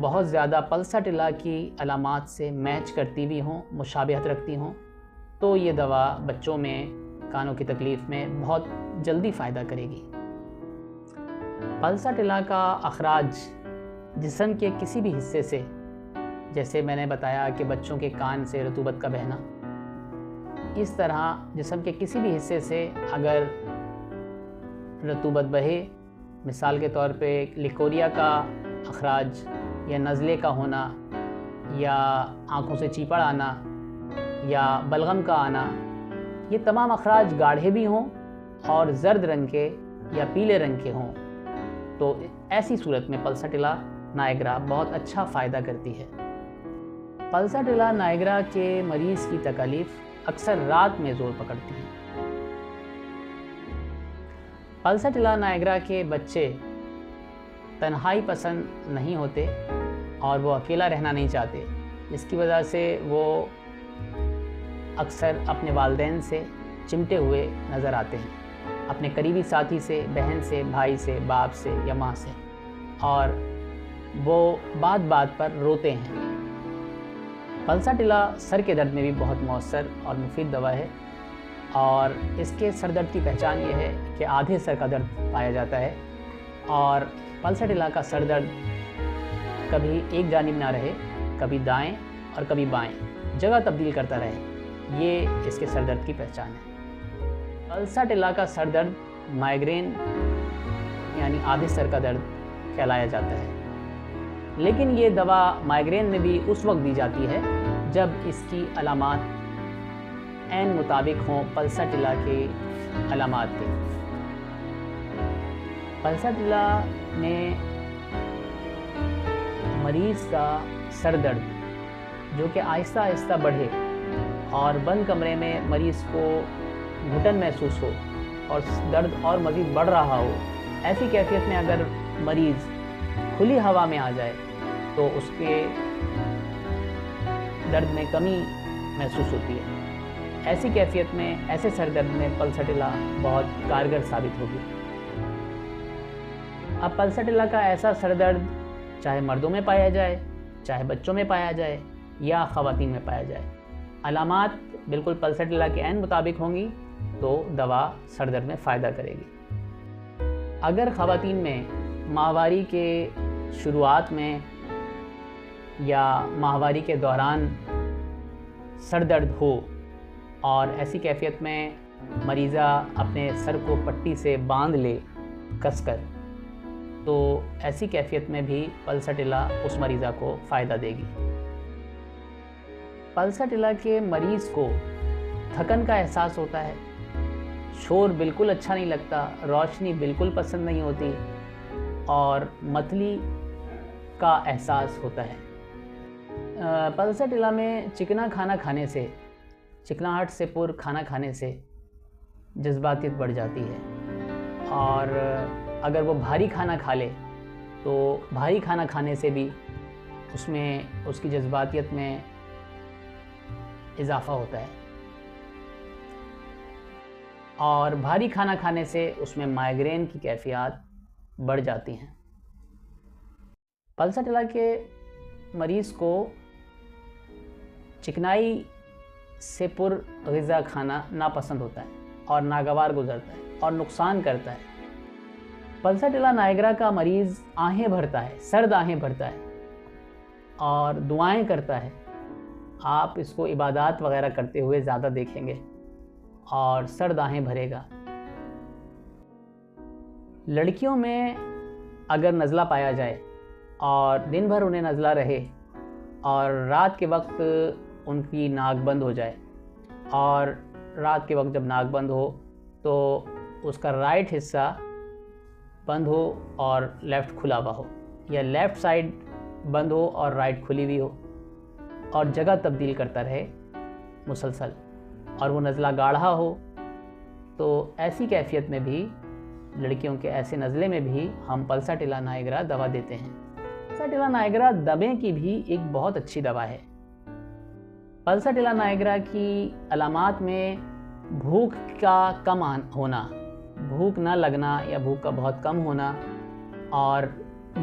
بہت زیادہ پلساٹیلا کی علامات سے میچ کرتی بھی ہوں، مشابہت رکھتی ہوں، تو یہ دوا بچوں میں کانوں کی تکلیف میں بہت جلدی فائدہ کرے گی۔ پلساٹیلا کا اخراج جسم کے کسی بھی حصے سے، جیسے میں نے بتایا کہ بچوں کے کان سے رطوبت کا بہنا، اس طرح جسم کے کسی بھی حصے سے اگر رطوبت بہے، مثال کے طور پہ لیکوریا کا اخراج یا نزلے کا ہونا یا آنکھوں سے چیپڑ آنا یا بلغم کا آنا، یہ تمام اخراج گاڑھے بھی ہوں اور زرد رنگ کے یا پیلے رنگ کے ہوں، تو ایسی صورت میں پلساٹیلا نائگرا بہت اچھا فائدہ کرتی ہے۔ پلساٹیلا نائگرا کے مریض کی تکالیف اکثر رات میں زور پکڑتی ہیں۔ پلساٹیلا نائگرا کے بچے تنہائی پسند نہیں ہوتے اور وہ اکیلا رہنا نہیں چاہتے، جس کی وجہ سے وہ اکثر اپنے والدین سے چمٹے ہوئے نظر آتے ہیں، اپنے قریبی ساتھی سے، بہن سے، بھائی سے، باپ سے یا ماں سے، اور وہ بات بات پر روتے ہیں۔ پلساٹیلا سر کے درد میں بھی بہت مؤثر اور مفید دوا ہے، اور اس کے سر درد کی پہچان یہ ہے کہ آدھے سر کا درد پایا جاتا ہے، اور پلساٹیلا کا سر درد کبھی ایک جانب نہ رہے، کبھی دائیں اور کبھی بائیں، جگہ تبدیل کرتا رہے، یہ اس کے سر درد کی پہچان ہے۔ پلساٹیلا کا سر درد مائیگرین یعنی آدھے سر کا درد کہلایا جاتا ہے، لیکن یہ دوا مائیگرین میں بھی اس وقت دی جاتی ہے جب اس کی علامات عین مطابق ہوں پلساٹیلا کے علامات کے۔ پلساٹیلا میں مریض کا سر درد جو کہ آہستہ آہستہ بڑھے اور بند کمرے میں مریض کو گھٹن محسوس ہو اور درد اور مزید بڑھ رہا ہو، ایسی کیفیت میں اگر مریض کھلی ہوا میں آ جائے تو اس کے درد میں کمی محسوس ہوتی ہے۔ ایسی کیفیت میں، ایسے سر درد میں پلساٹیلا بہت کارگر ثابت ہوگی۔ اب پلساٹیلا کا ایسا سر درد چاہے مردوں میں پایا جائے، چاہے بچوں میں پایا جائے یا خواتین میں پایا جائے، علامات بالکل پلساٹیلا کے عین مطابق ہوں گی تو دوا سر درد میں فائدہ کرے گی۔ اگر خواتین میں ماہواری کے شروعات میں یا ماہواری کے دوران سر درد ہو اور ایسی کیفیت میں مریضہ اپنے سر کو پٹی سے باندھ لے کس کر، تو ایسی کیفیت میں بھی پلساٹیلا اس مریضہ کو فائدہ دے گی۔ پلساٹیلا کے مریض کو تھکن کا احساس ہوتا ہے، شور بالکل اچھا نہیں لگتا، روشنی بالکل پسند نہیں ہوتی اور متلی کا احساس ہوتا ہے۔ پلساٹیلا میں چکنا کھانا کھانے سے، چکناہٹ سے پر کھانا کھانے سے جذباتیت بڑھ جاتی ہے، اور اگر وہ بھاری کھانا کھا لے تو بھاری کھانا کھانے سے بھی اس میں اس کی جذباتیت میں اضافہ ہوتا ہے، اور بھاری کھانا کھانے سے اس میں مائیگرین کی کیفیات بڑھ جاتی ہیں۔ پلساٹیلا کے مریض کو چکنائی سے پر غذا کھانا ناپسند ہوتا ہے اور ناگوار گزرتا ہے اور نقصان کرتا ہے۔ پلساٹیلا نائگرا کا مریض آہیں بھرتا ہے، سرد آہیں بھرتا ہے اور دعائیں کرتا ہے۔ آپ اس کو عبادات وغیرہ کرتے ہوئے زیادہ دیکھیں گے اور سرد آہیں بھرے گا۔ لڑکیوں میں اگر نزلہ پایا جائے اور دن بھر انہیں نزلہ رہے اور رات کے وقت ان کی ناک بند ہو جائے، اور رات کے وقت جب ناک بند ہو تو اس کا رائٹ حصہ بند ہو اور لیفٹ کھلا ہوا ہو، یا لیفٹ سائڈ بند ہو اور رائٹ کھلی ہوئی ہو، اور جگہ تبدیل کرتا رہے مسلسل، اور وہ نزلہ گاڑھا ہو، تو ایسی کیفیت میں بھی لڑکیوں کے ایسے نزلے میں بھی ہم پلساٹیلا نائگرا دوا دیتے ہیں۔ پلساٹیلا نائگرا دمے کی بھی ایک بہت اچھی دوا ہے۔ پلساٹیلا نائگرا کی علامات میں بھوک کا کم ہونا، بھوک نہ لگنا یا بھوک کا بہت کم ہونا، اور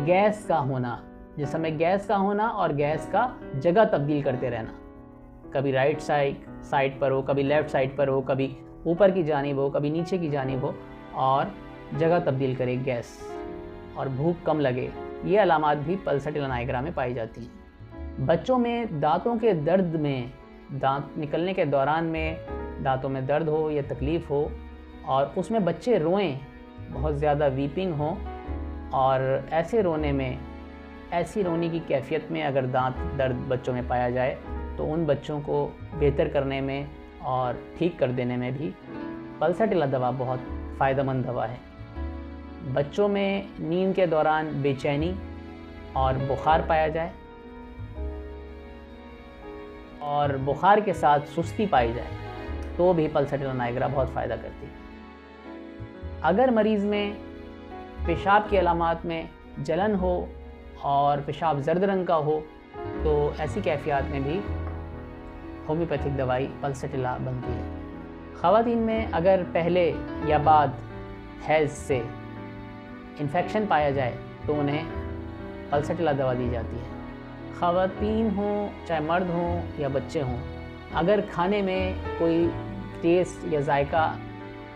گیس کا ہونا، جسم میں گیس کا ہونا اور گیس کا جگہ تبدیل کرتے رہنا، کبھی رائٹ سائڈ پر ہو، کبھی لیفٹ سائڈ پر ہو، کبھی اوپر کی جانب ہو، کبھی نیچے کی جانب ہو، اور جگہ تبدیل کرے گیس، اور بھوک کم لگے، یہ علامات بھی پلساٹیلا نائگرا میں پائی جاتی ہیں۔ بچوں میں دانتوں کے درد میں، دانت نکلنے کے دوران میں دانتوں میں درد ہو یا تکلیف ہو، اور اس میں بچے روئیں، بہت زیادہ ویپنگ ہو، اور ایسے رونے کی کیفیت میں اگر دانت درد بچوں میں پایا جائے تو ان بچوں کو بہتر کرنے میں اور ٹھیک کر دینے میں بھی پلساٹیلا دوا بہت فائدہ مند دوا ہے۔ بچوں میں نیند کے دوران بے چینی اور بخار پایا جائے، اور بخار کے ساتھ سستی پائی جائے تو بھی پلساٹیلا نائگرا بہت فائدہ کرتی ہے۔ اگر مریض میں پیشاب کی علامات میں جلن ہو اور پیشاب زرد رنگ کا ہو تو ایسی کیفیات میں بھی ہومیوپیتھک دوائی پلساٹیلا بنتی ہے۔ خواتین میں اگر پہلے یا بعد حیض سے انفیکشن پایا جائے تو انہیں پلساٹیلا دوا دی جاتی ہے۔ خواتین ہوں چاہے مرد ہوں یا بچے ہوں، اگر کھانے میں کوئی ٹیسٹ یا ذائقہ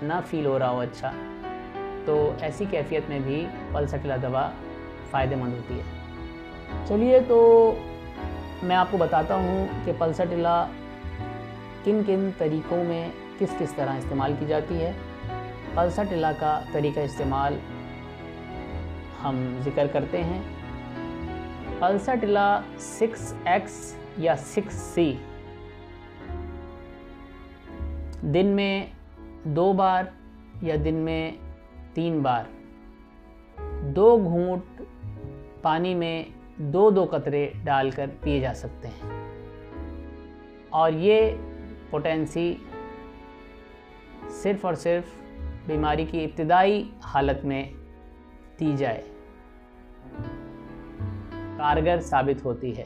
نہ فیل ہو رہا ہو اچھا، تو ایسی کیفیت میں بھی پلساٹیلا دوا فائدہ مند ہوتی ہے۔ چلیے تو میں آپ کو بتاتا ہوں کہ پلساٹیلا کن کن طریقوں میں کس طرح استعمال کی جاتی ہے۔ پلساٹیلا کا طریقہ استعمال ہم ذکر کرتے ہیں۔ پلساٹیلا 6X یا 6C دن میں 2 بار یا دن میں 3 بار 2 گھونٹ پانی میں 2 قطرے ڈال کر پیے جا سکتے ہیں، اور یہ پوٹینسی صرف اور صرف بیماری کی ابتدائی حالت میں دی جائے کارگر ثابت ہوتی ہے۔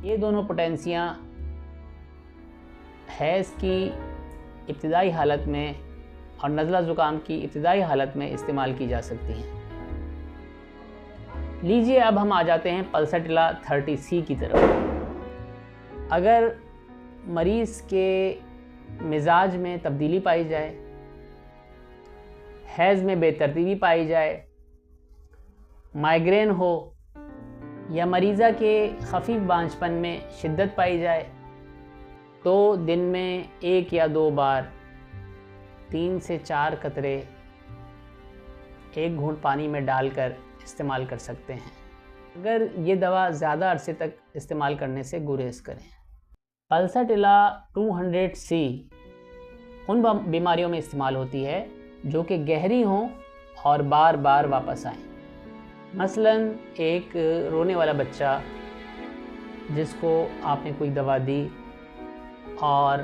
یہ دونوں پوٹینسیاں حیض کی ابتدائی حالت میں اور نزلہ زکام کی ابتدائی حالت میں استعمال کی جا سکتی ہیں۔ لیجئے اب ہم آ جاتے ہیں پلساٹیلا 30C کی طرف۔ اگر مریض کے مزاج میں تبدیلی پائی جائے، حیض میں بے ترتیبی پائی جائے، مائیگرین ہو، یا مریضہ کے خفیف بانجھپن میں شدت پائی جائے، تو دن میں 1 یا 2 بار 3 سے 4 قطرے 1 گھونٹ پانی میں ڈال کر استعمال کر سکتے ہیں، اگر یہ دوا زیادہ عرصے تک استعمال کرنے سے گریز کریں۔ پلساٹیلا 200C ان بیماریوں میں استعمال ہوتی ہے جو کہ گہری ہوں اور بار بار واپس آئیں۔ مثلاً ایک رونے والا بچہ جس کو آپ نے کوئی دوا دی اور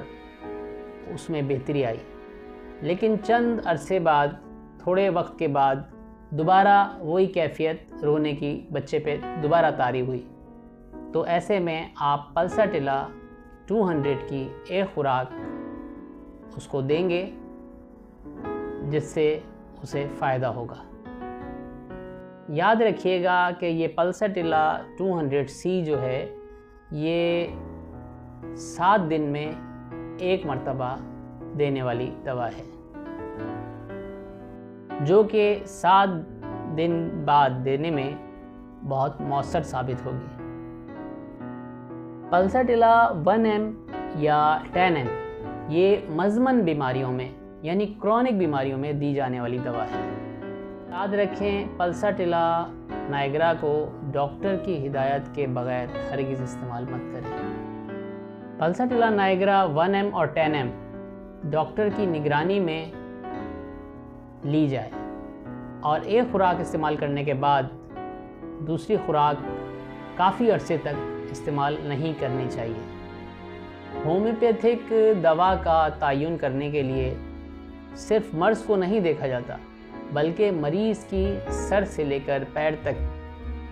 اس میں بہتری آئی، لیکن چند عرصے بعد، تھوڑے وقت کے بعد دوبارہ وہی کیفیت رونے کی بچے پہ دوبارہ طاری ہوئی، تو ایسے میں آپ پلساٹیلا 200 کی ایک خوراک اس کو دیں گے جس سے اسے فائدہ ہوگا۔ یاد رکھیے گا کہ یہ پلساٹیلا 200C جو ہے یہ 7 دن میں 1 مرتبہ دینے والی دوا ہے، جو کہ 7 دن بعد دینے میں بہت مؤثر ثابت ہوگی۔ پلساٹیلا 1M یا 10M یہ مزمن بیماریوں میں یعنی کرونک بیماریوں میں دی جانے والی دوا ہے۔ یاد رکھیں، پلساٹیلا نائگرا کو ڈاکٹر کی ہدایت کے بغیر ہرگز استعمال مت کریں۔ پلساٹیلا نائگرا 1M اور 10M ڈاکٹر کی نگرانی میں لی جائے، اور ایک خوراک استعمال کرنے کے بعد دوسری خوراک کافی عرصے تک استعمال نہیں کرنی چاہیے۔ ہومیوپیتھک دوا کا تعین کرنے کے لیے صرف مرض کو نہیں دیکھا جاتا، بلکہ مریض کی سر سے لے کر پیر تک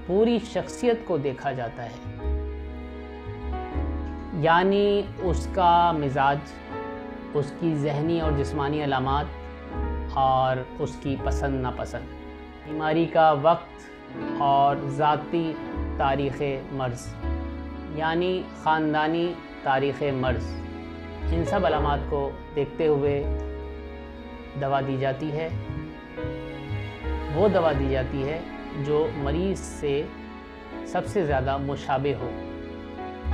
پوری شخصیت کو دیکھا جاتا ہے، یعنی اس کا مزاج، اس کی ذہنی اور جسمانی علامات اور اس کی پسند ناپسند، بیماری کا وقت اور ذاتی تاریخ مرض یعنی خاندانی تاریخ مرض، ان سب علامات کو دیکھتے ہوئے دوا دی جاتی ہے۔ وہ دوا دی جاتی ہے جو مریض سے سب سے زیادہ مشابہ ہو۔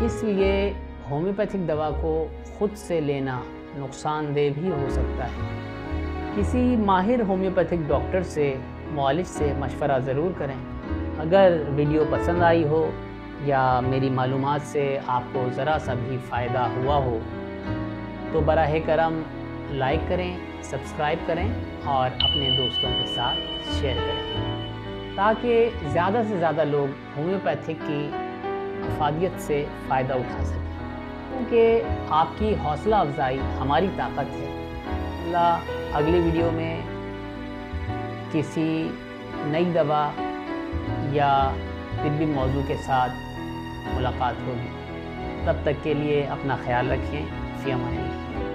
اس لیے ہومیوپیتھک دوا کو خود سے لینا نقصان دہ بھی ہو سکتا ہے۔ کسی ماہر ہومیوپیتھک ڈاکٹر سے، معالج سے مشورہ ضرور کریں۔ اگر ویڈیو پسند آئی ہو یا میری معلومات سے آپ کو ذرا سا بھی فائدہ ہوا ہو تو براہ کرم لائک کریں، سبسکرائب کریں اور اپنے دوستوں کے ساتھ شیئر کریں تاکہ زیادہ سے زیادہ لوگ ہومیوپیتھک کی افادیت سے فائدہ اٹھا سکیں، کیونکہ آپ کی حوصلہ افزائی ہماری طاقت ہے۔ اللہ اگلی ویڈیو میں کسی نئی دوا یا طبی موضوع کے ساتھ ملاقات ہوگی۔ تب تک کے لیے اپنا خیال رکھیں۔ فی امان اللہ۔